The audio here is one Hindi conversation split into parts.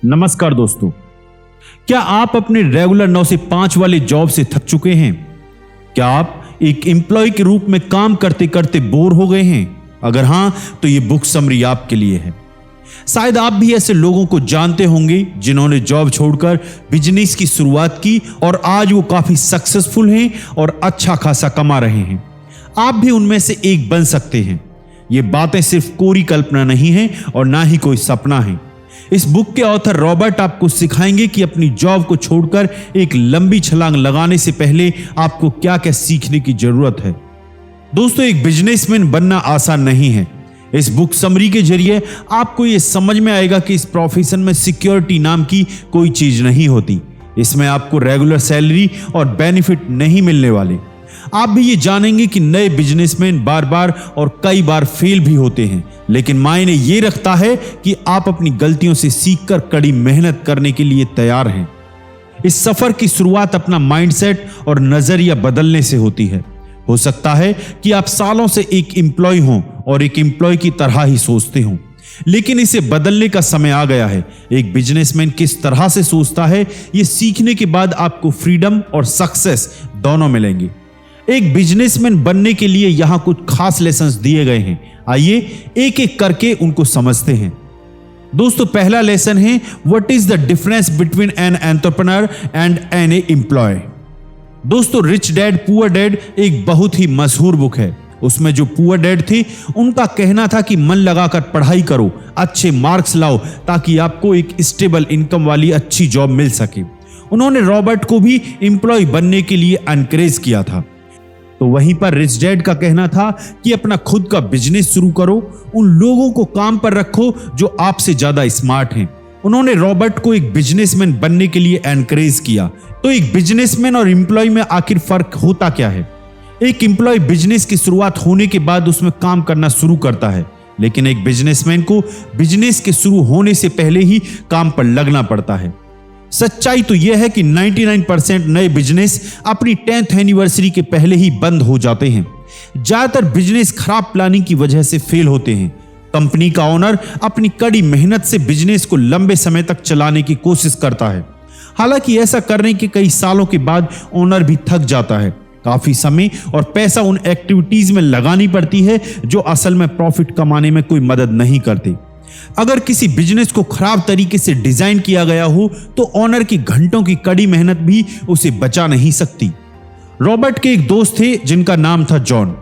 नमस्कार दोस्तों, क्या आप अपने रेगुलर 9 से 5 वाले जॉब से थक चुके हैं? क्या आप एक एम्प्लॉय के रूप में काम करते करते बोर हो गए हैं? अगर हां, तो यह बुक समरी आपके लिए है। शायद आप भी ऐसे लोगों को जानते होंगे जिन्होंने जॉब छोड़कर बिजनेस की शुरुआत की और आज वो काफी सक्सेसफुल हैं और अच्छा खासा कमा रहे हैं। आप भी उनमें से एक बन सकते हैं। ये बातें सिर्फ कोरी कल्पना नहीं है और ना ही कोई सपना है। इस बुक के ऑथर रॉबर्ट आपको सिखाएंगे कि अपनी जॉब को छोड़कर एक लंबी छलांग लगाने से पहले आपको क्या क्या सीखने की जरूरत है। दोस्तों, एक बिजनेसमैन बनना आसान नहीं है। इस बुक समरी के जरिए आपको यह समझ में आएगा कि इस प्रोफेशन में सिक्योरिटी नाम की कोई चीज नहीं होती। इसमें आपको रेगुलर सैलरी और बेनिफिट नहीं मिलने वाले। आप भी ये जानेंगे कि नए बिजनेसमैन बार बार और कई बार फेल भी होते हैं, लेकिन मायने ये रखता है कि आप अपनी गलतियों से सीखकर कड़ी मेहनत करने के लिए तैयार हैं। इस सफर की शुरुआत अपना माइंडसेट और नजरिया बदलने से होती है। हो सकता है कि आप सालों से एक एम्प्लॉय हों और एक एम्प्लॉय की तरह ही सोचते हों, लेकिन इसे बदलने का समय आ गया है। एक बिजनेसमैन किस तरह से सोचता है, यह सीखने के बाद आपको फ्रीडम और सक्सेस दोनों मिलेंगे। एक बिजनेसमैन बनने के लिए यहां कुछ खास लेसन्स दिए गए हैं। आइए एक एक करके उनको समझते हैं। दोस्तों, पहला लेसन है what is the difference between an entrepreneur and an employee. दोस्तों, रिच डैड पुअर डैड एक बहुत ही मशहूर बुक है। उसमें जो पुअर डैड थे उनका कहना था कि मन लगाकर पढ़ाई करो, अच्छे मार्क्स लाओ ताकि आपको एक स्टेबल इनकम वाली अच्छी जॉब मिल सके। उन्होंने रॉबर्ट को भी एम्प्लॉय बनने के लिए एनकरेज किया था। तो वहीं पर रिच डैड का कहना था कि अपना खुद का बिजनेस शुरू करो, उन लोगों को काम पर रखो जो आपसे ज्यादा स्मार्ट हैं। उन्होंने रॉबर्ट को एक बिजनेसमैन बनने के लिए एनकरेज किया। तो एक बिजनेसमैन और एम्प्लॉय में आखिर फर्क होता क्या है? एक एम्प्लॉय बिजनेस की शुरुआत होने के बाद उसमें काम करना शुरू करता है, लेकिन एक बिजनेसमैन को बिजनेस के शुरू होने से पहले ही काम पर लगना पड़ता है। सच्चाई तो यह है कि 99% नए बिजनेस अपनी 10th एनिवर्सरी के पहले ही बंद हो जाते हैं। ज्यादातर बिजनेस खराब प्लानिंग की वजह से फेल होते हैं। कंपनी का ओनर अपनी कड़ी मेहनत से बिजनेस को लंबे समय तक चलाने की कोशिश करता है। हालांकि ऐसा करने के कई सालों के बाद ओनर भी थक जाता है। काफी समय और पैसा उन एक्टिविटीज में लगानी पड़ती है जो असल में प्रॉफिट कमाने में कोई मदद नहीं करती। अगर किसी बिजनेस को खराब तरीके से डिजाइन किया गया हो तो ओनर की घंटों की कड़ी मेहनत भी उसे बचा नहीं सकती। रॉबर्ट के एक दोस्त थे जिनका नाम था जॉन।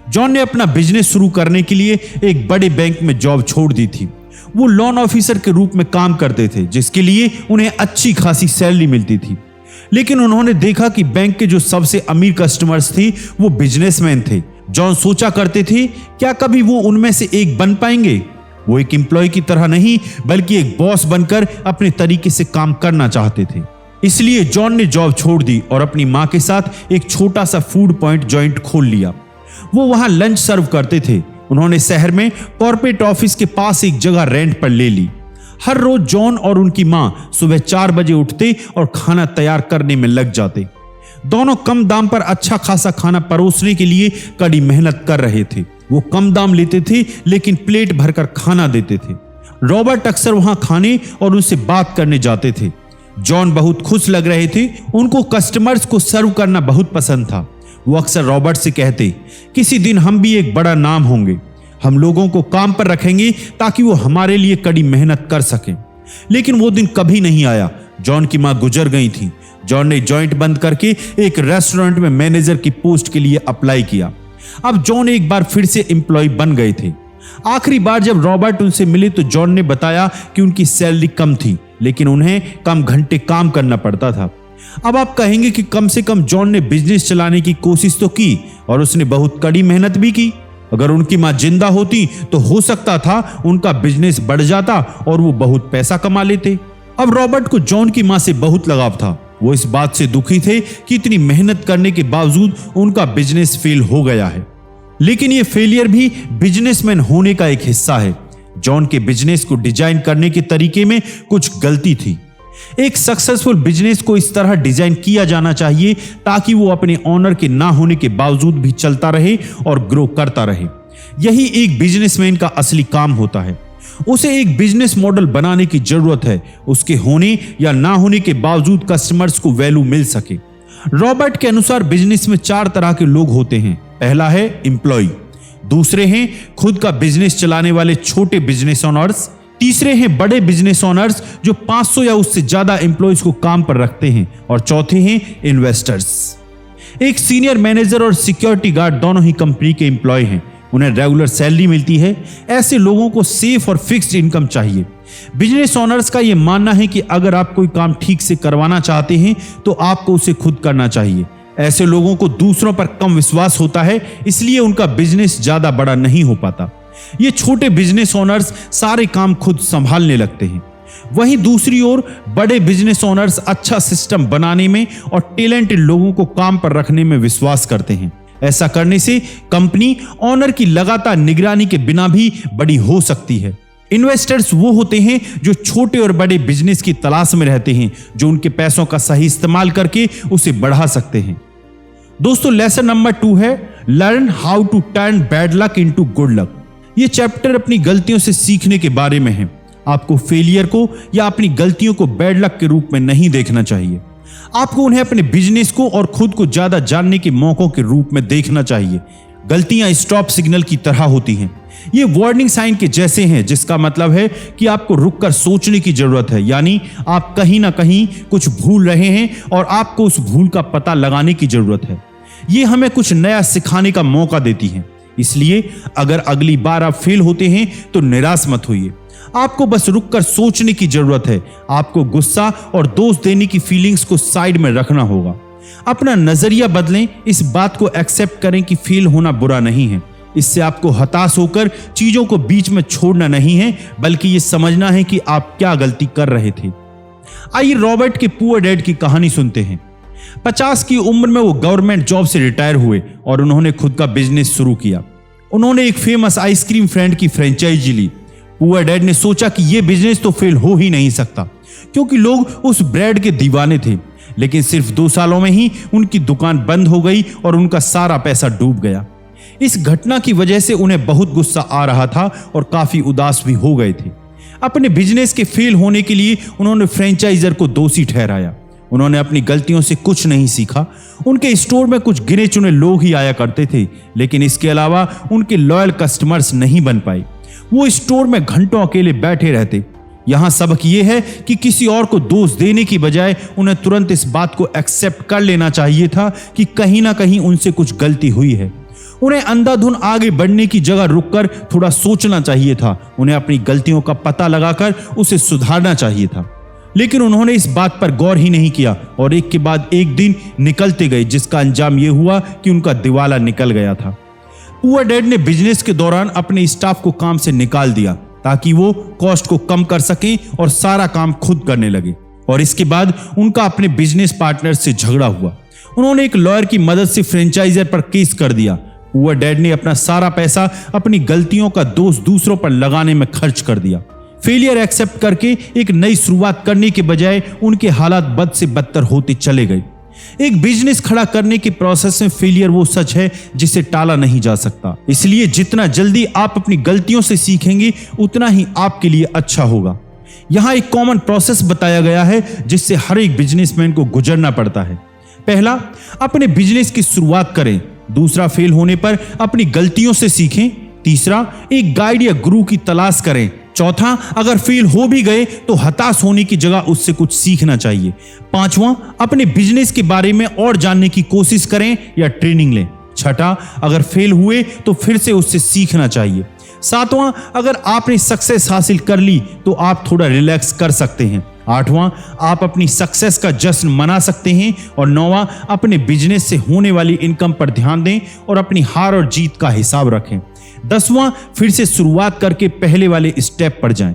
जॉन ने अपना बिजनेस शुरू करने के लिए एक बड़े बैंक में जॉब छोड़ दी थी। वो लोन ऑफिसर के रूप में काम करते थे, जिसके लिए उन्हें अच्छी खासी सैलरी मिलती थी। लेकिन उन्होंने देखा कि बैंक के जो सबसे अमीर कस्टमर्स थे वो बिजनेसमैन थे। जॉन सोचा करते थे, क्या कभी वो उनमें से एक बन पाएंगे? वो एक एम्प्लॉय की तरह नहीं बल्कि एक बॉस बनकर अपने तरीके से काम करना चाहते थे। इसलिए जॉन ने जॉब छोड़ दी और अपनी मां के साथ एक छोटा सा फूड पॉइंट जॉइंट खोल लिया। वो वहां लंच सर्व करते थे। उन्होंने शहर में कॉर्पोरेट ऑफिस के पास एक जगह रेंट पर ले ली। हर रोज जॉन और उनकी मां सुबह 4 बजे उठते और खाना तैयार करने में लग जाते। दोनों कम दाम पर अच्छा खासा खाना परोसने के लिए कड़ी मेहनत कर रहे थे। वो कम दाम लेते थे लेकिन प्लेट भरकर खाना देते थे। रॉबर्ट अक्सर वहां खाने और उनसे बात करने जाते थे। जॉन बहुत खुश लग रहे थे। उनको कस्टमर्स को सर्व करना बहुत पसंद था। वो अक्सर रॉबर्ट से कहते, किसी दिन हम भी एक बड़ा नाम होंगे। हम लोगों को काम पर रखेंगे ताकि वो हमारे लिए कड़ी मेहनत कर सकें। लेकिन वो दिन कभी नहीं आया। जॉन की मां गुजर गई थी। जॉन ने जॉइंट बंद करके एक रेस्टोरेंट में मैनेजर की पोस्ट के लिए अप्लाई किया। अब जॉन एक बार फिर से एम्प्लॉय बन गए थे। आखिरी बार जब रॉबर्ट उनसे मिले तो जॉन ने बताया कि उनकी सैलरी कम थी, लेकिन उन्हें कम घंटे काम करना पड़ता था। अब आप कहेंगे कि कम से कम जॉन ने बिजनेस चलाने की कोशिश तो की और उसने बहुत कड़ी मेहनत भी की। अगर उनकी मां जिंदा होती तो हो सकता था उनका बिजनेस बढ़ जाता और वो बहुत पैसा कमा लेते। अब रॉबर्ट को जॉन की मां से बहुत लगाव था। वो इस बात से दुखी थे कि इतनी मेहनत करने के बावजूद उनका बिजनेस फेल हो गया है। लेकिन यह फेलियर भी बिजनेसमैन होने का एक हिस्सा है। जॉन के बिजनेस को डिजाइन करने के तरीके में कुछ गलती थी। एक सक्सेसफुल बिजनेस को इस तरह डिजाइन किया जाना चाहिए ताकि वो अपने ओनर के ना होने के बावजूद भी चलता रहे और ग्रो करता रहे। यही एक बिजनेसमैन का असली काम होता है। उसे एक बिजनेस मॉडल बनाने की जरूरत है, उसके होने या ना होने के बावजूद कस्टमर्स को वैल्यू मिल सके। रॉबर्ट के अनुसार बिजनेस में 4 तरह के लोग होते हैं। पहला है एम्प्लॉय, दूसरे हैं खुद का बिजनेस चलाने वाले छोटे बिजनेस ओनर्स, तीसरे हैं बड़े बिजनेस ओनर्स जो 500 या उससे ज्यादा एम्प्लॉयज को काम पर रखते हैं, और चौथे हैं इन्वेस्टर्स। एक सीनियर मैनेजर और सिक्योरिटी गार्ड दोनों ही कंपनी के एम्प्लॉय हैं, उन्हें रेगुलर सैलरी मिलती है। ऐसे लोगों को सेफ और फिक्स्ड इनकम चाहिए। बिजनेस ओनर्स का यह मानना है कि अगर आप कोई काम ठीक से करवाना चाहते हैं तो आपको उसे खुद करना चाहिए। ऐसे लोगों को दूसरों पर कम विश्वास होता है, इसलिए उनका बिजनेस ज्यादा बड़ा नहीं हो पाता। ये छोटे बिजनेस ओनर्स सारे काम खुद संभालने लगते हैं। वहीं दूसरी ओर बड़े बिजनेस ओनर्स अच्छा सिस्टम बनाने में और टैलेंटेड लोगों को काम पर रखने में विश्वास करते हैं। ऐसा करने से कंपनी ओनर की लगातार निगरानी के बिना भी बड़ी हो सकती है। इन्वेस्टर्स वो होते हैं जो छोटे और बड़े बिजनेस की तलाश में रहते हैं, जो उनके पैसों का सही इस्तेमाल करके उसे बढ़ा सकते हैं। दोस्तों, लेसन नंबर 2 है learn how to turn bad luck into good luck. ये चैप्टर अपनी गलतियों से सीखने के बारे में है। आपको फेलियर को या अपनी गलतियों को बैड लक के रूप में नहीं देखना चाहिए। आपको उन्हें अपने बिजनेस को और खुद को ज्यादा जानने के मौकों के रूप में देखना चाहिए। गलतियां स्टॉप सिग्नल की तरह होती हैं। ये वार्निंग साइन के जैसे हैं, जिसका मतलब है कि आपको रुककर सोचने की जरूरत है, यानी आप कहीं ना कहीं कुछ भूल रहे हैं और आपको उस भूल का पता लगाने की जरूरत है। ये हमें कुछ नया सिखाने का मौका देती है। इसलिए अगर अगली बार आप फेल होते हैं तो निराश मत होइए। आपको बस रुककर सोचने की जरूरत है। आपको गुस्सा और दोष देने की फीलिंग्स को साइड में रखना होगा। अपना नजरिया बदलें। इस बात को एक्सेप्ट करें कि फेल होना बुरा नहीं है। इससे आपको हताश होकर चीजों को बीच में छोड़ना नहीं है, बल्कि ये समझना है कि आप क्या गलती कर रहे थे। आइए रॉबर्ट के पुअर डैड की कहानी सुनते हैं। 50 की उम्र में वो गवर्नमेंट जॉब से रिटायर हुए और उन्होंने खुद का बिजनेस शुरू किया। उन्होंने एक फेमस आइसक्रीम फ्रेंड की फ्रेंचाइजी ली। पुअर डैड ने सोचा कि यह बिजनेस तो फेल हो ही नहीं सकता, क्योंकि लोग उस ब्रेड के दीवाने थे। लेकिन सिर्फ 2 सालों में ही उनकी दुकान बंद हो गई और उनका सारा पैसा डूब गया। इस घटना की वजह से उन्हें बहुत गुस्सा आ रहा था और काफी उदास भी हो गए थे। अपने बिजनेस के फेल होने के लिए उन्होंने फ्रेंचाइजर को दोषी ठहराया। उन्होंने अपनी गलतियों से कुछ नहीं सीखा। उनके स्टोर में कुछ गिने चुने लोग ही आया करते थे, लेकिन इसके अलावा उनके लॉयल कस्टमर्स नहीं बन पाए। वो स्टोर में घंटों अकेले बैठे रहते। यहां सबक यह है कि किसी और को दोष देने की बजाय उन्हें तुरंत इस बात को एक्सेप्ट कर लेना चाहिए था कि कहीं ना कहीं उनसे कुछ गलती हुई है। उन्हें अंधाधुन आगे बढ़ने की जगह रुककर थोड़ा सोचना चाहिए था। उन्हें अपनी गलतियों का पता लगाकर उसे सुधारना चाहिए था, लेकिन उन्होंने इस बात पर गौर ही नहीं किया और एक के बाद एक दिन निकलते गए, जिसका अंजाम यह हुआ कि उनका दिवाला निकल गया था। पुअर डैड ने बिजनेस के दौरान अपने स्टाफ को काम से निकाल दिया ताकि वो कॉस्ट को कम कर सकें और सारा काम खुद करने लगे। और इसके बाद उनका अपने बिजनेस पार्टनर से झगड़ा हुआ। उन्होंने एक लॉयर की मदद से फ्रेंचाइजर पर केस कर दिया। पुअर डैड ने अपना सारा पैसा अपनी गलतियों का दोष दूसरों पर लगाने में खर्च कर दिया। फेलियर एक्सेप्ट करके एक नई शुरुआत करने के बजाय उनके हालात बद से बदतर होते चले गए। एक बिजनेस खड़ा करने के प्रोसेस में फेलियर वो सच है जिसे टाला नहीं जा सकता। इसलिए जितना जल्दी आप अपनी गलतियों से सीखेंगे उतना ही आपके लिए अच्छा होगा। यहां एक कॉमन प्रोसेस बताया गया है जिससे हर एक बिजनेसमैन को गुजरना पड़ता है। पहला, अपने बिजनेस की शुरुआत करें। दूसरा, फेल होने पर अपनी गलतियों से सीखें। तीसरा, एक गाइड या गुरु की तलाश करें। चौथा, अगर फेल हो भी गए तो हताश होने की जगह उससे कुछ सीखना चाहिए। पांचवा, अपने बिजनेस के बारे में और जानने की कोशिश करें या ट्रेनिंग लें। छठा, अगर फेल हुए तो फिर से उससे सीखना चाहिए। सातवां, अगर आपने सक्सेस हासिल कर ली तो आप थोड़ा रिलैक्स कर सकते हैं। आठवां, आप अपनी सक्सेस का जश्न मना सकते हैं। और नौवां, अपने बिजनेस से होने वाली इनकम पर ध्यान दें और अपनी हार और जीत का हिसाब रखें। 10वां, फिर से शुरुआत करके पहले वाले स्टेप पर जाएं।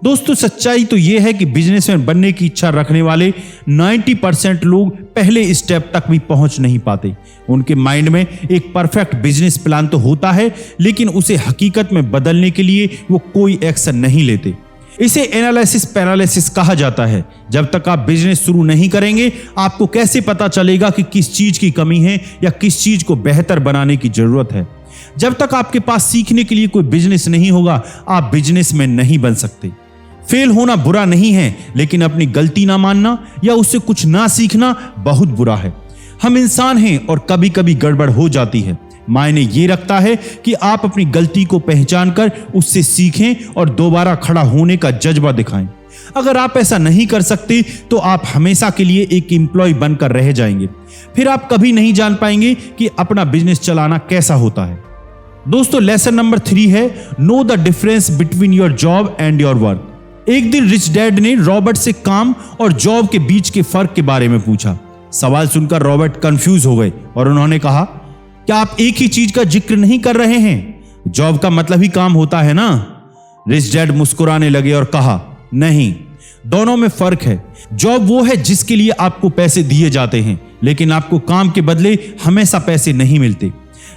दोस्तों, सच्चाई तो यह है कि बिजनेसमैन बनने की इच्छा रखने वाले 90% लोग पहले स्टेप तक भी पहुंच नहीं पाते। उनके माइंड में एक परफेक्ट बिजनेस प्लान तो होता है, लेकिन उसे हकीकत में बदलने के लिए वो कोई एक्शन नहीं लेते। इसे एनालिसिस पैरालिसिस कहा जाता है। जब तक आप बिजनेस शुरू नहीं करेंगे, आपको कैसे पता चलेगा कि किस चीज की कमी है या किस चीज को बेहतर बनाने की जरूरत है। जब तक आपके पास सीखने के लिए कोई बिजनेस नहीं होगा, आप बिजनेसमैन नहीं बन सकते। फेल होना बुरा नहीं है, लेकिन अपनी गलती ना मानना या उससे कुछ ना सीखना बहुत बुरा है। हम इंसान हैं और कभी कभी गड़बड़ हो जाती है। मायने ये रखता है कि आप अपनी गलती को पहचान कर उससे सीखें और दोबारा खड़ा होने का जज्बा दिखाएं। अगर आप ऐसा नहीं कर सकते तो आप हमेशा के लिए एक एम्प्लॉय बनकर रह जाएंगे। फिर आप कभी नहीं जान पाएंगे कि अपना बिजनेस चलाना कैसा होता है। दोस्तों, लेसन नंबर 3 है know the difference between your job and your work. एक दिन रिच डैड ने रॉबर्ट से काम और जॉब के बीच के फर्क के बारे में पूछा। सवाल सुनकर रॉबर्ट कंफ्यूज हो गए और उन्होंने कहा, क्या आप एक ही चीज का जिक्र नहीं कर रहे हैं? जॉब का मतलब ही काम होता है ना? रिच डैड मुस्कुराने लगे और कहा, नहीं, दोनों में फर्क है। जॉब वो है जिसके लिए आपको पैसे दिए जाते हैं, लेकिन आपको काम के बदले हमेशा पैसे नहीं मिलते।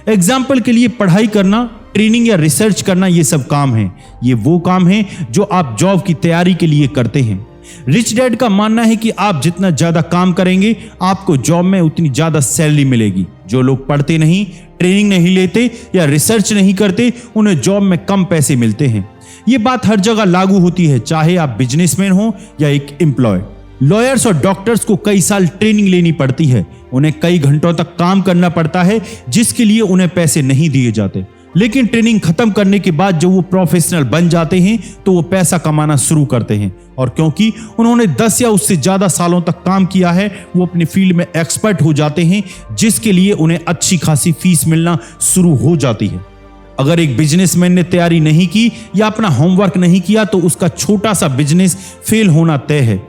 एग्जाम्पल के लिए पढ़ाई करना, ट्रेनिंग या रिसर्च करना, ये सब काम है। ये वो काम है जो आप जॉब की तैयारी के लिए करते हैं। रिच डैड का मानना है कि आप जितना ज्यादा काम करेंगे, आपको जॉब में उतनी ज्यादा सैलरी मिलेगी। जो लोग पढ़ते नहीं, ट्रेनिंग नहीं लेते या रिसर्च नहीं करते, उन्हें जॉब में कम पैसे मिलते हैं। ये बात हर जगह लागू होती है, चाहे आप बिजनेसमैन हो या एक एम्प्लॉय। लॉयर्स और डॉक्टर्स को कई साल ट्रेनिंग लेनी पड़ती है। उन्हें कई घंटों तक काम करना पड़ता है, जिसके लिए उन्हें पैसे नहीं दिए जाते। लेकिन ट्रेनिंग खत्म करने के बाद जब वो प्रोफेशनल बन जाते हैं तो वो पैसा कमाना शुरू करते हैं। और क्योंकि उन्होंने 10 या उससे ज्यादा सालों तक काम किया है, वो अपनी फील्ड में एक्सपर्ट हो जाते हैं, जिसके लिए उन्हें अच्छी खासी फीस मिलना शुरू हो जाती है। अगर एक बिजनेसमैन ने तैयारी नहीं की या अपना होमवर्क नहीं किया तो उसका छोटा सा बिजनेस फेल होना तय है।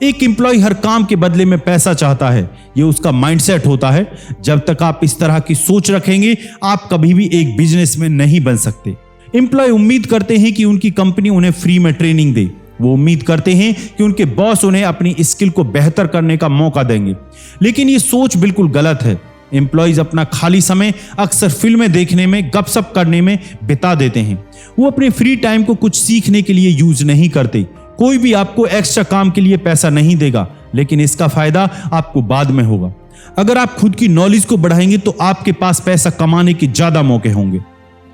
एक एम्प्लॉय हर काम के बदले में पैसा चाहता है, ये उसका माइंडसेट होता है। जब तक आप इस तरह की सोच रखेंगे, आप कभी भी एक बिजनेसमैन नहीं बन सकते। एम्प्लॉय उम्मीद करते हैं कि उनकी कंपनी उन्हें फ्री में ट्रेनिंग दे। वो उम्मीद करते हैं कि उनके बॉस उन्हें अपनी स्किल को बेहतर करने का मौका देंगे, लेकिन ये सोच बिल्कुल गलत है। एम्प्लॉयज अपना खाली समय अक्सर फिल्में देखने में, गपशप करने में बिता देते हैं। वो अपने फ्री टाइम को कुछ सीखने के लिए यूज नहीं करते। कोई भी आपको एक्स्ट्रा काम के लिए पैसा नहीं देगा, लेकिन इसका फायदा आपको बाद में होगा। अगर आप खुद की नॉलेज को बढ़ाएंगे तो आपके पास पैसा कमाने के ज्यादा मौके होंगे।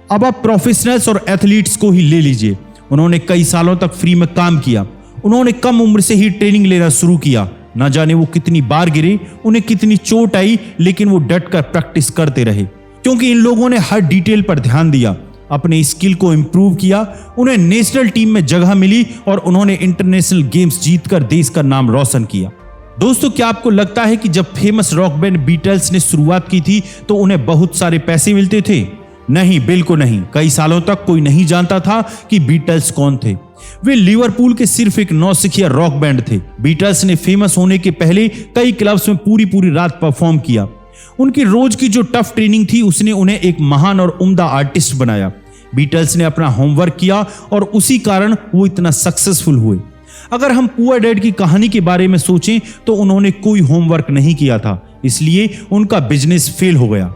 अब आप प्रोफेशनल्स और एथलीट्स को ही ले लीजिए। उन्होंने कई सालों तक फ्री में काम किया। उन्होंने कम उम्र से ही ट्रेनिंग लेना शुरू किया। न जाने वो कितनी बार गिरे, उन्हें कितनी चोट आई, लेकिन वो डटकर प्रैक्टिस करते रहे, क्योंकि इन लोगों ने हर डिटेल पर ध्यान दिया, अपने स्किल को इंप्रूव किया। उन्हें नेशनल टीम में जगह मिली और उन्होंने इंटरनेशनल गेम्स जीतकर देश का नाम रोशन किया। दोस्तों, क्या आपको लगता है कि जब फेमस रॉक बैंड बीटल्स ने शुरुआत की थी तो उन्हें बहुत सारे पैसे मिलते थे? नहीं, बिल्कुल नहीं। कई सालों तक कोई नहीं जानता था कि बीटल्स कौन थे। वे लिवरपूल के सिर्फ एक नौसिखिया रॉक बैंड थे। बीटल्स ने फेमस होने के पहले कई क्लब्स में पूरी रात परफॉर्म किया। उनकी रोज की जो टफ ट्रेनिंग थी, उसने उन्हें एक महान और उम्दा आर्टिस्ट बनाया। बीटल्स ने अपना होमवर्क किया और उसी कारण वो इतना सक्सेसफुल हुए। अगर हम पुअर डैड की कहानी के बारे में सोचें तो उन्होंने कोई होमवर्क नहीं किया था, इसलिए उनका बिजनेस फेल हो गया।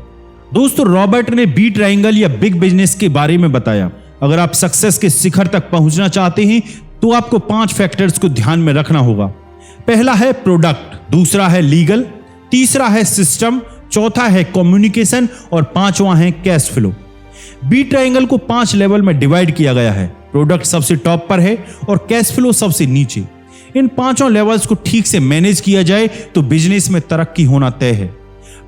दोस्तों, रॉबर्ट ने बी ट्रायंगल या बिग बिजनेस के बारे में बताया। अगर आप सक्सेस के शिखर तक पहुंचना चाहते हैं तो आपको 5 फैक्टर्स को ध्यान में रखना होगा। पहला है प्रोडक्ट, दूसरा है लीगल, तीसरा है सिस्टम, चौथा है कम्युनिकेशन और पांचवा है कैश फ्लो। बी ट्रायंगल को 5 लेवल में डिवाइड किया गया है। प्रोडक्ट सबसे टॉप पर है और कैश फ्लो सबसे नीचे। इन 5 लेवल्स को ठीक से मैनेज किया जाए तो बिजनेस में तरक्की होना तय है।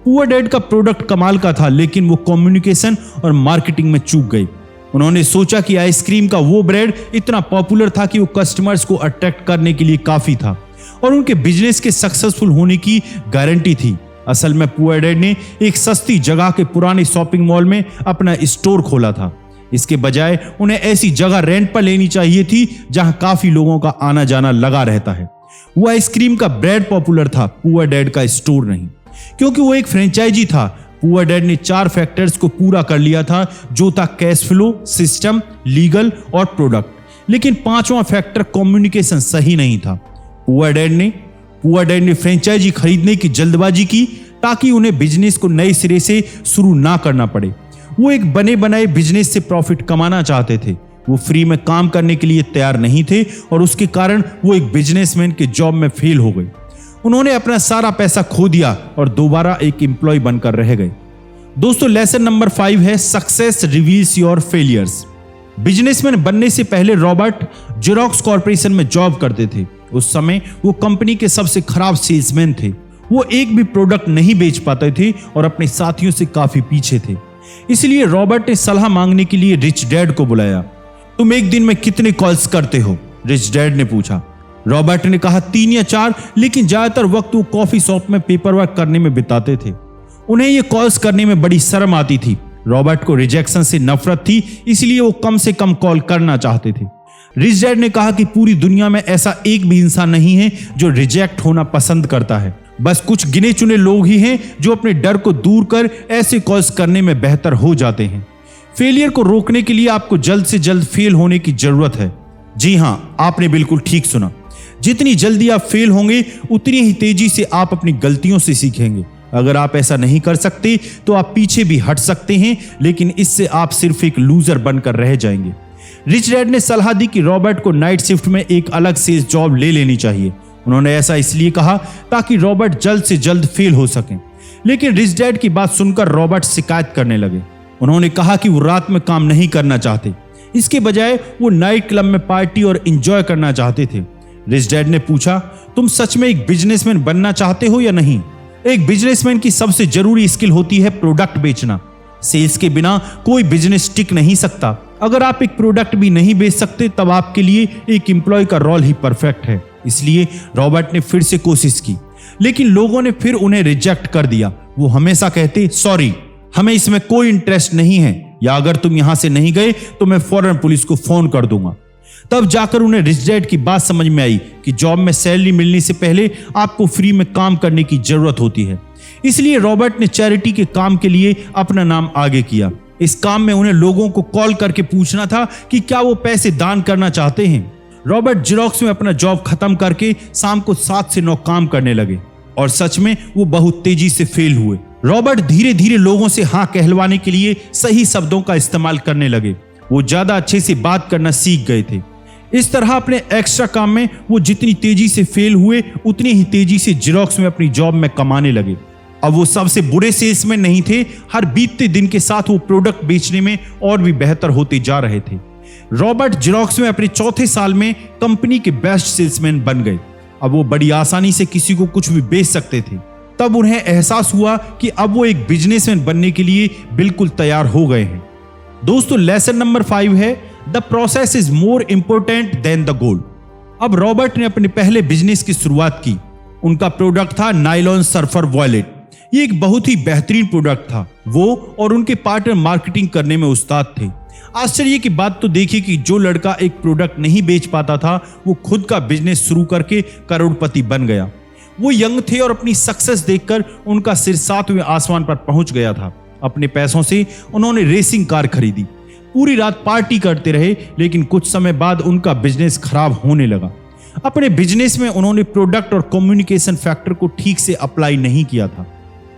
पुअर डैड का प्रोडक्ट कमाल का था, लेकिन वो कम्युनिकेशन और मार्केटिंग में चूक गई। उन्होंने सोचा कि आइसक्रीम का वो ब्रेड इतना पॉपुलर था कि वो कस्टमर्स को अट्रैक्ट करने के लिए काफी था और उनके बिजनेस के सक्सेसफुल होने की गारंटी थी। असल में पुअर डैड ने एक सस्ती जगह के पुराने शॉपिंग मॉल में अपना स्टोर खोला था। इसके बजाय उन्हें ऐसी जगह रेंट पर लेनी चाहिए थी जहां काफी लोगों का आना जाना लगा रहता है। वो आइसक्रीम का ब्रेड पॉपुलर था, पुअर डैड का स्टोर नहीं, क्योंकि वो एक फ्रेंचाइजी था। पुअर डैड ने 4 फैक्टर्स को पूरा कर लिया था, जो था कैश फ्लो, सिस्टम, लीगल और प्रोडक्ट। लेकिन 5वां फैक्टर कम्युनिकेशन सही नहीं था। पुअर डैड ने फ्रेंचाइजी खरीदने की जल्दबाजी की ताकि उन्हें बिजनेस को नए सिरे से शुरू ना करना पड़े। वो एक बने बनाए बिजनेस से प्रॉफिट कमाना चाहते थे। वो फ्री में काम करने के लिए तैयार नहीं थे और उसके कारण वो एक बिजनेसमैन के जॉब में फेल हो गए। उन्होंने अपना सारा पैसा खो दिया और दोबारा एक एम्प्लॉय बनकर रह गए। दोस्तों लेसन नंबर 5 है success reveals your failures. Businessman बनने से पहले रॉबर्ट जेरोक्स कॉर्पोरेशन में जॉब करते थे। उस समय वो कंपनी के सबसे खराब सेल्समैन थे। वो एक भी प्रोडक्ट नहीं बेच पाते थे और अपने साथियों से काफी पीछे थे। इसलिए रॉबर्ट ने सलाह मांगने के लिए रिच डैड को बुलाया। तुम एक दिन में कितने कॉल्स करते हो? रिच डैड ने पूछा। रॉबर्ट ने कहा 3 या 4, लेकिन ज्यादातर वक्त वो कॉफी शॉप में पेपर वर्क करने में बिताते थे। उन्हें ये कॉल्स करने में बड़ी शर्म आती थी। रॉबर्ट को रिजेक्शन से नफरत थी, इसलिए वो कम से कम कॉल करना चाहते थे। रिच डैड ने कहा कि पूरी दुनिया में ऐसा एक भी इंसान नहीं है जो रिजेक्ट होना पसंद करता है। बस कुछ गिने चुने लोग ही हैं जो अपने डर को दूर कर ऐसे कॉल्स करने में बेहतर हो जाते हैं। फेलियर को रोकने के लिए आपको जल्द से जल्द फेल होने की जरूरत है। जी हां, आपने बिल्कुल ठीक सुना। जितनी जल्दी आप फेल होंगे उतनी ही तेजी से आप अपनी गलतियों से सीखेंगे। अगर आप ऐसा नहीं कर सकते तो आप पीछे भी हट सकते हैं, लेकिन इससे आप सिर्फ एक लूजर बनकर रह जाएंगे। रिच डैड ने सलाह दी कि रॉबर्ट को नाइट शिफ्ट में एक अलग सेल्स जॉब ले लेनी चाहिए। उन्होंने ऐसा इसलिए कहा ताकि रॉबर्ट जल्द से जल्द फेल हो सके। लेकिन रिच डैड की बात सुनकर रॉबर्ट शिकायत करने लगे। उन्होंने कहा कि वो रात में काम नहीं करना चाहते, इसके बजाय वो नाइट क्लब में पार्टी और एंजॉय करना चाहते थे। रिच डैड ने पूछा, तुम सच में एक बिजनेसमैन बनना चाहते हो या नहीं? एक बिजनेसमैन की सबसे जरूरी स्किल होती है प्रोडक्ट बेचना। सेल्स के बिना कोई बिजनेस टिक नहीं सकता। अगर आप एक प्रोडक्ट भी नहीं बेच सकते तब आपके लिए एक एम्प्लॉय का रोल ही परफेक्ट है। इसलिए रॉबर्ट ने फिर से कोशिश की, लेकिन लोगों ने फिर उन्हें रिजेक्ट कर दिया। वो हमेशा कहते, सॉरी, हमें इसमें कोई इंटरेस्ट नहीं है, या अगर तुम यहां से नहीं गए तो मैं फौरन पुलिस को फोन कर दूंगा। तब जाकर उन्हें रिच डैड की बात समझ में आई कि जॉब में सैलरी मिलने से पहले आपको फ्री में काम करने की जरूरत होती है। इसलिए रॉबर्ट ने चैरिटी के काम के लिए अपना नाम आगे किया। इस काम में उन्हें लोगों को कॉल करके पूछना था कि क्या वो पैसे दान करना चाहते हैं। रॉबर्ट जेरोक्स में अपना जॉब खत्म करके शाम को 7 से 9 काम करने लगे और सच में वो बहुत तेजी से फेल हुए। रॉबर्ट धीरे धीरे लोगों से हाँ कहलवाने के लिए सही शब्दों का इस्तेमाल करने लगे। वो ज्यादा अच्छे से बात करना सीख गए थे। इस तरह अपने एक्स्ट्रा काम में वो जितनी तेजी से फेल हुए उतनी ही तेजी से जेरोक्स में अपनी जॉब में कमाने लगे। अब वो सबसे बुरे सेल्समैन नहीं थे। हर बीतते दिन के साथ वो प्रोडक्ट बेचने में और भी बेहतर होते जा रहे थे। रॉबर्ट जेरोक्स में अपने 4थे साल में कंपनी के बेस्ट सेल्समैन बन गए। अब वो बड़ी आसानी से किसी को कुछ भी बेच सकते थे। तब उन्हें एहसास हुआ कि अब वो एक बिजनेसमैन बनने के लिए बिल्कुल तैयार हो गए हैं। दोस्तों लेसन नंबर 5 है the process is more important than the goal. अब रॉबर्ट ने अपने पहले बिजनेस की शुरुआत की। उनका प्रोडक्ट था नायलॉन सर्फर वॉलेट। ये एक बहुत ही बेहतरीन प्रोडक्ट था। वो और उनके पार्टनर मार्केटिंग करने में उस्ताद थे। आश्चर्य की बात तो देखिए कि जो लड़का एक प्रोडक्ट नहीं बेच पाता था वो खुद का बिजनेस शुरू करके करोड़पति बन गया। वो यंग थे और अपनी सक्सेस देखकर उनका सिर 7वें आसमान पर पहुंच गया था। अपने पैसों से उन्होंने रेसिंग कार खरीदी, पूरी रात पार्टी करते रहे, लेकिन कुछ समय बाद उनका बिजनेस खराब होने लगा। अपने बिजनेस में उन्होंने प्रोडक्ट और कम्युनिकेशन फैक्टर को ठीक से अप्लाई नहीं किया था।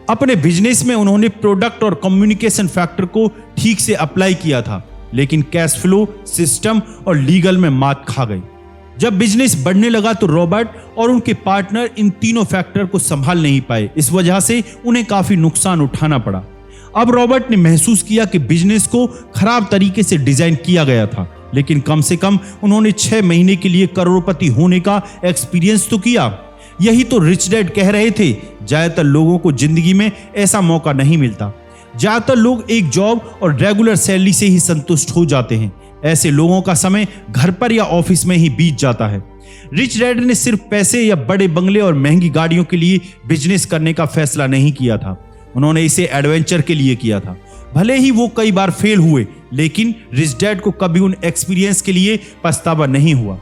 अपने बिजनेस में उन्होंने प्रोडक्ट और कम्युनिकेशन फैक्टर को ठीक से अप्लाई किया था, लेकिन कैश फ्लो, सिस्टम और लीगल में मात खा गई। जब बिजनेस बढ़ने लगा तो रॉबर्ट और उनके पार्टनर इन तीनों फैक्टर को संभाल नहीं पाए। इस वजह से उन्हें काफी नुकसान उठाना पड़ा। अब रॉबर्ट ने महसूस किया कि बिजनेस को खराब तरीके से डिजाइन किया गया था, लेकिन कम से कम उन्होंने 6 महीने के लिए करोड़पति होने का एक्सपीरियंस तो किया। यही तो रिच डैड कह रहे थे, ज्यादातर लोगों को जिंदगी में ऐसा मौका नहीं मिलता। ज्यादातर लोग एक जॉब और रेगुलर सैलरी से ही संतुष्ट हो जाते हैं। ऐसे लोगों का समय घर पर या ऑफिस में ही बीत जाता है। रिच डैड ने सिर्फ पैसे या बड़े बंगले और महंगी गाड़ियों के लिए बिजनेस करने का फैसला नहीं किया था। उन्होंने इसे एडवेंचर के लिए किया था। भले ही वो कई बार फेल हुए, लेकिन रिच डैड को कभी उन एक्सपीरियंस के लिए पछतावा नहीं हुआ।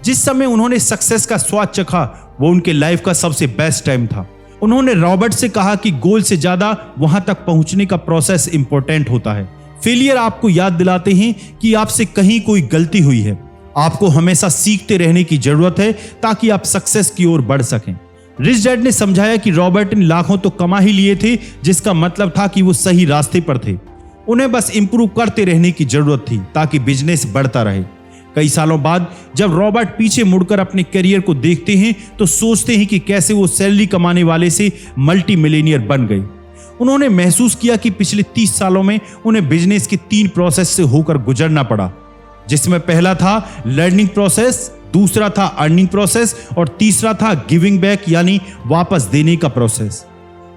जिस समय उन्होंने सक्सेस का स्वाद चखा वो उनके लाइफ का सबसे बेस्ट टाइम था। उन्होंने रॉबर्ट से कहा कि गोल से ज्यादा वहां तक पहुंचने का प्रोसेस इंपॉर्टेंट होता है। फेलियर आपको याद दिलाते हैं कि आपसे कहीं कोई गलती हुई है। आपको हमेशा सीखते रहने की जरूरत है ताकि आप सक्सेस की ओर बढ़ सकें। रिच डैड ने समझाया कि रॉबर्ट ने लाखों तो कमा ही लिए थे, जिसका मतलब था कि वो सही रास्ते पर थे। उन्हें बस इंप्रूव करते रहने की जरूरत थी ताकि बिजनेस बढ़ता रहे। कई सालों बाद जब रॉबर्ट पीछे मुड़कर अपने करियर को देखते हैं तो सोचते हैं कि कैसे वो सैलरी कमाने वाले से मल्टी मिलियनियर बन गए। उन्होंने महसूस किया कि पिछले 30 सालों में उन्हें बिजनेस के 3 प्रोसेस से होकर गुजरना पड़ा, जिसमें पहला था लर्निंग प्रोसेस, दूसरा था अर्निंग प्रोसेस और तीसरा था गिविंग बैक यानी वापस देने का प्रोसेस।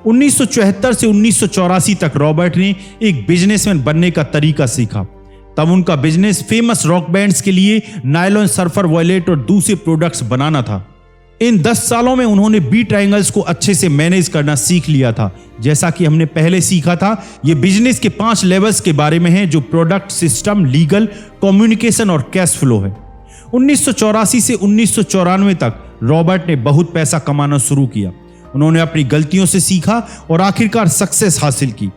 1974 से 1984 तक रॉबर्ट ने एक बिजनेसमैन बनने का तरीका सीखा। तब उनका बिजनेस फेमस रॉक बैंड्स के लिए नायलॉन सर्फर वॉलेट और दूसरे प्रोडक्ट्स बनाना था। इन 10 सालों में उन्होंने बी ट्रायंगल्स को अच्छे से मैनेज करना सीख लिया था। जैसा कि हमने पहले सीखा था, ये बिजनेस के 5 लेवल्स के बारे में है, जो प्रोडक्ट, सिस्टम, लीगल, कम्युनिकेशन और कैश फ्लो है। 1984 से 1994 तक रॉबर्ट ने बहुत पैसा कमाना शुरू किया। उन्होंने अपनी गलतियों से सीखा और आखिरकार सक्सेस हासिल की।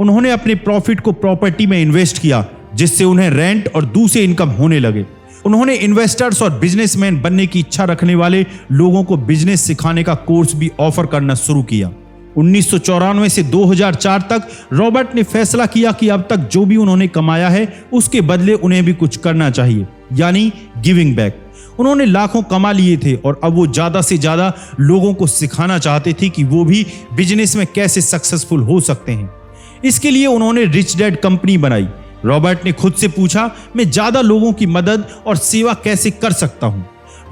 उन्होंने अपने प्रॉफिट को प्रॉपर्टी में इन्वेस्ट किया, जिससे उन्हें रेंट और दूसरे इनकम होने लगे। उन्होंने इन्वेस्टर्स और बिजनेसमैन बनने की इच्छा रखने वाले लोगों को बिजनेस सिखाने का कोर्स भी ऑफर करना शुरू किया। 1994 से 2004 तक रॉबर्ट ने फैसला किया कि अब तक जो भी उन्होंने कमाया है उसके बदले उन्हें भी कुछ करना चाहिए, यानी गिविंग बैक। उन्होंने लाखों कमा लिए थे और अब वो ज्यादा से ज्यादा लोगों को सिखाना चाहते थे कि वो भी बिजनेस में कैसे सक्सेसफुल हो सकते हैं। इसके लिए उन्होंने रिच डैड कंपनी बनाई। रॉबर्ट ने खुद से पूछा, मैं ज्यादा लोगों की मदद और सेवा कैसे कर सकता हूं?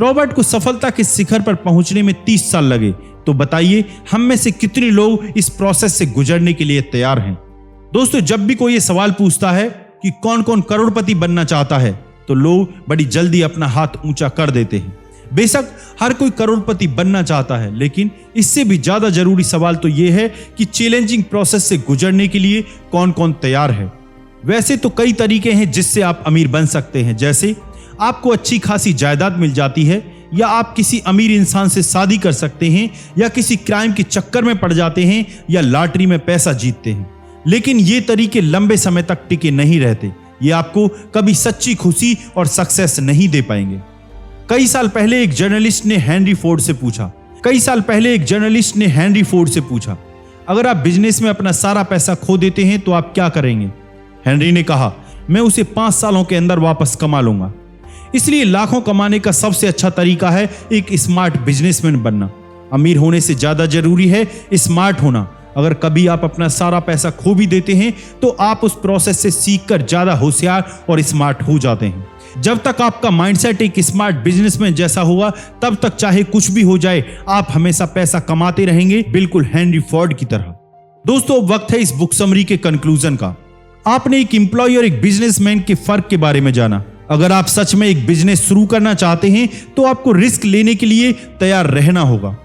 रॉबर्ट को सफलता के शिखर पर पहुंचने में 30 साल लगे। तो बताइए, हम में से कितने लोग इस प्रोसेस से गुजरने के लिए तैयार हैं? दोस्तों, जब भी कोई ये सवाल पूछता है कि कौन कौन करोड़पति बनना चाहता है, तो लोग बड़ी जल्दी अपना हाथ ऊंचा कर देते हैं। बेशक हर कोई करोड़पति बनना चाहता है, लेकिन इससे भी ज्यादा जरूरी सवाल तो यह है कि चैलेंजिंग प्रोसेस से गुजरने के लिए कौन कौन तैयार है। वैसे तो कई तरीके हैं जिससे आप अमीर बन सकते हैं, जैसे आपको अच्छी खासी जायदाद मिल जाती है, या आप किसी अमीर इंसान से शादी कर सकते हैं, या किसी क्राइम के चक्कर में पड़ जाते हैं, या लॉटरी में पैसा जीतते हैं। लेकिन ये तरीके लंबे समय तक टिके नहीं रहते। ये आपको कभी सच्ची खुशी और सक्सेस नहीं दे पाएंगे। कई साल पहले एक जर्नलिस्ट ने हेनरी फोर्ड से पूछा, अगर आप बिजनेस में अपना सारा पैसा खो देते हैं तो आप क्या करेंगे? हेनरी ने कहा, मैं उसे 5 सालों के अंदर वापस कमा लूंगा। इसलिए लाखों कमाने का सबसे अच्छा तरीका है एक स्मार्ट बिजनेसमैन बनना। अमीर होने से ज्यादा जरूरी है स्मार्ट होना। अगर कभी आप अपना सारा पैसा खो भी देते हैं तो आप उस प्रोसेस से सीखकर ज्यादा होशियार और स्मार्ट हो जाते हैं। जब तक आपका माइंडसेट एक स्मार्ट बिजनेसमैन जैसा होगा, तब तक चाहे कुछ भी हो जाए, आप हमेशा पैसा कमाते रहेंगे, बिल्कुल हेनरी फोर्ड की तरह। दोस्तों, वक्त है इस बुक समरी के कंक्लूजन का। आपने एक एम्प्लॉय और एक बिजनेसमैन के फर्क के बारे में जाना। अगर आप सच में एक बिजनेस शुरू करना चाहते हैं तो आपको रिस्क लेने के लिए तैयार रहना होगा।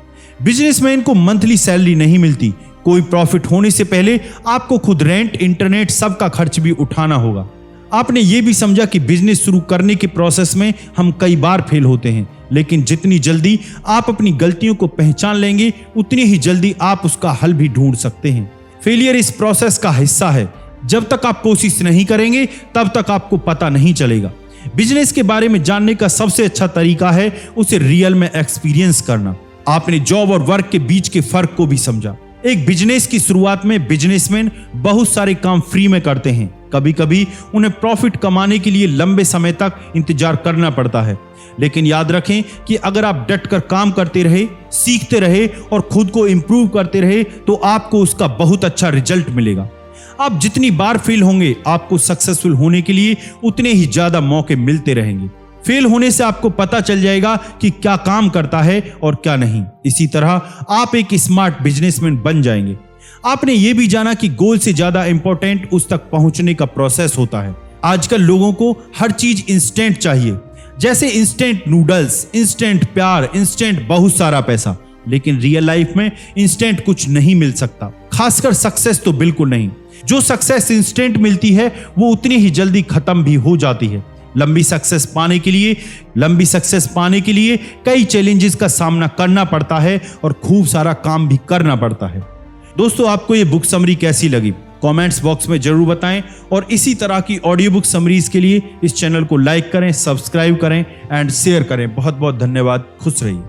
बिजनेसमैन को मंथली सैलरी नहीं मिलती। कोई प्रॉफिट होने से पहले आपको खुद रेंट, इंटरनेट, सबका खर्च भी उठाना होगा। आपने ये भी समझा कि बिजनेस शुरू करने के प्रोसेस में हम कई बार फेल होते हैं, लेकिन जितनी जल्दी आप अपनी गलतियों को पहचान लेंगे, उतनी ही जल्दी आप उसका हल भी ढूंढ सकते हैं। फेलियर इस प्रोसेस का हिस्सा है। जब तक आप कोशिश नहीं करेंगे, तब तक आपको पता नहीं चलेगा। बिजनेस के बारे में जानने का सबसे अच्छा तरीका है उसे रियल में एक्सपीरियंस करना। आपने जॉब और वर्क के बीच के फर्क को भी समझा। एक बिजनेस की शुरुआत में बिजनेसमैन बहुत सारे काम फ्री में करते हैं। कभी कभी उन्हें प्रॉफिट कमाने के लिए लंबे समय तक इंतजार करना पड़ता है, लेकिन याद रखें कि अगर आप डट कर काम करते रहे, सीखते रहे और खुद को इंप्रूव करते रहे, तो आपको उसका बहुत अच्छा रिजल्ट मिलेगा। आप जितनी बार फेल होंगे, आपको सक्सेसफुल होने के लिए उतने ही ज्यादा मौके मिलते रहेंगे। फेल होने से आपको पता चल जाएगा कि क्या काम करता है और क्या नहीं। इसी तरह आप एक स्मार्ट बिजनेसमैन बन जाएंगे। आपने ये भी जाना कि गोल से ज्यादा इंपॉर्टेंट उस तक पहुंचने का प्रोसेस होता है। आजकल लोगों को हर चीज इंस्टेंट चाहिए, जैसे इंस्टेंट नूडल्स, इंस्टेंट प्यार, इंस्टेंट बहुत सारा पैसा। लेकिन रियल लाइफ में इंस्टेंट कुछ नहीं मिल सकता, खासकर सक्सेस तो बिल्कुल नहीं। जो सक्सेस इंस्टेंट मिलती है वो उतनी ही जल्दी खत्म भी हो जाती है। लंबी सक्सेस पाने के लिए कई चैलेंजेस का सामना करना पड़ता है और खूब सारा काम भी करना पड़ता है। दोस्तों, आपको ये बुक समरी कैसी लगी? कमेंट्स बॉक्स में जरूर बताएं और इसी तरह की ऑडियो बुक समरीज के लिए इस चैनल को लाइक करें, सब्सक्राइब करें एंड शेयर करें। बहुत बहुत धन्यवाद। खुश रहिए।